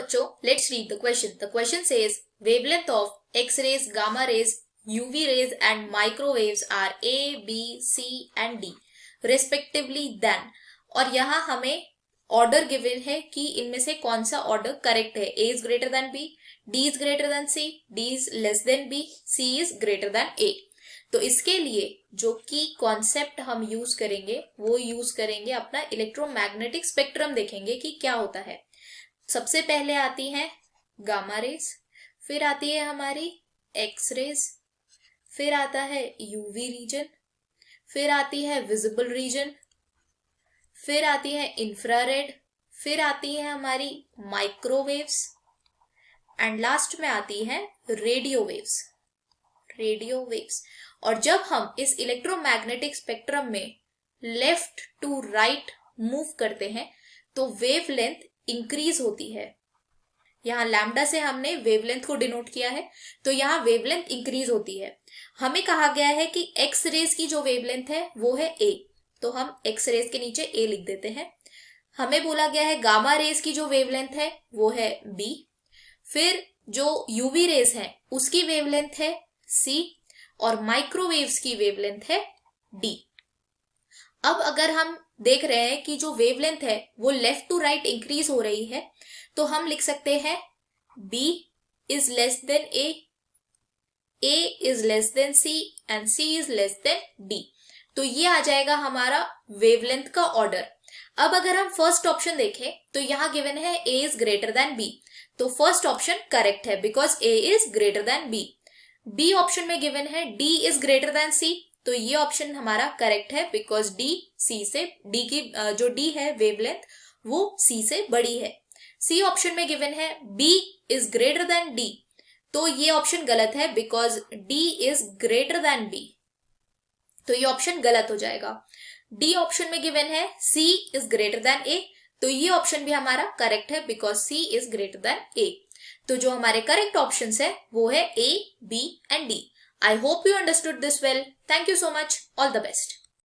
बच्चों, let's read the question. The question says wavelength of X rays, gamma rays, UV rays and microwaves are A, B, C and D respectively then. और यहाँ हमें order given है कि इनमें से कौन सा ऑर्डर करेक्ट है. A is greater than B, D is greater than C, D is less than B, C is greater than A. तो इसके लिए जो की कॉन्सेप्ट हम यूज करेंगे वो यूज करेंगे अपना इलेक्ट्रोमैग्नेटिक स्पेक्ट्रम. देखेंगे कि क्या होता है. सबसे पहले आती है गामा रेज, फिर आती है हमारी एक्स रेज, फिर आता है यूवी रीजन, फिर आती है विजिबल रीजन, फिर आती है इंफ्रारेड, फिर आती है हमारी माइक्रोवेव्स एंड लास्ट में आती है रेडियो वेव्स. Radio waves. और जब हम इस इलेक्ट्रोमैग्नेटिक स्पेक्ट्रम में लेफ्ट टू राइट मूव करते हैं तो वेवलेंथ इंक्रीज होती है. यहाँ लैम्डा से हमने वेवलेंथ को डिनोट किया है, तो यहाँ वेवलेंथ इंक्रीज होती है. हमें कहा गया है कि एक्स रेज की जो वेवलेंथ है वो है ए, तो हम एक्स रेज के नीचे ए लिख देते हैं. हमें बोला गया है गामा रेज की जो वेवलेंथ है वो है बी, फिर जो यूवी रेज है उसकी वेवलेंथ है सी और माइक्रोवेव्स की वेवलेंथ है डी. अब अगर हम देख रहे हैं कि जो वेवलेंथ है वो लेफ्ट टू राइट इंक्रीज हो रही है, तो हम लिख सकते हैं B is less then A is less then C and C is less then D. तो ये आ जाएगा हमारा वेवलेंथ का ऑर्डर. अब अगर हम फर्स्ट ऑप्शन देखें तो यहाँ गिवन है A is greater than B, तो फर्स्ट ऑप्शन करेक्ट है because A is greater than B. B option में गिवन है D is greater than C, तो ये ऑप्शन हमारा करेक्ट है बिकॉज D की जो D है वेवलेंथ वो C से बड़ी है. सी ऑप्शन में गिवन है B is greater then D, तो ये ऑप्शन गलत है because D is greater than B, तो ये ऑप्शन गलत हो जाएगा. डी ऑप्शन में गिवन है C is greater then A, तो ये ऑप्शन भी हमारा करेक्ट है because C is greater then A. तो जो हमारे करेक्ट ऑप्शंस है वो है A, B and D. I hope you understood this well. Thank you so much. All the best.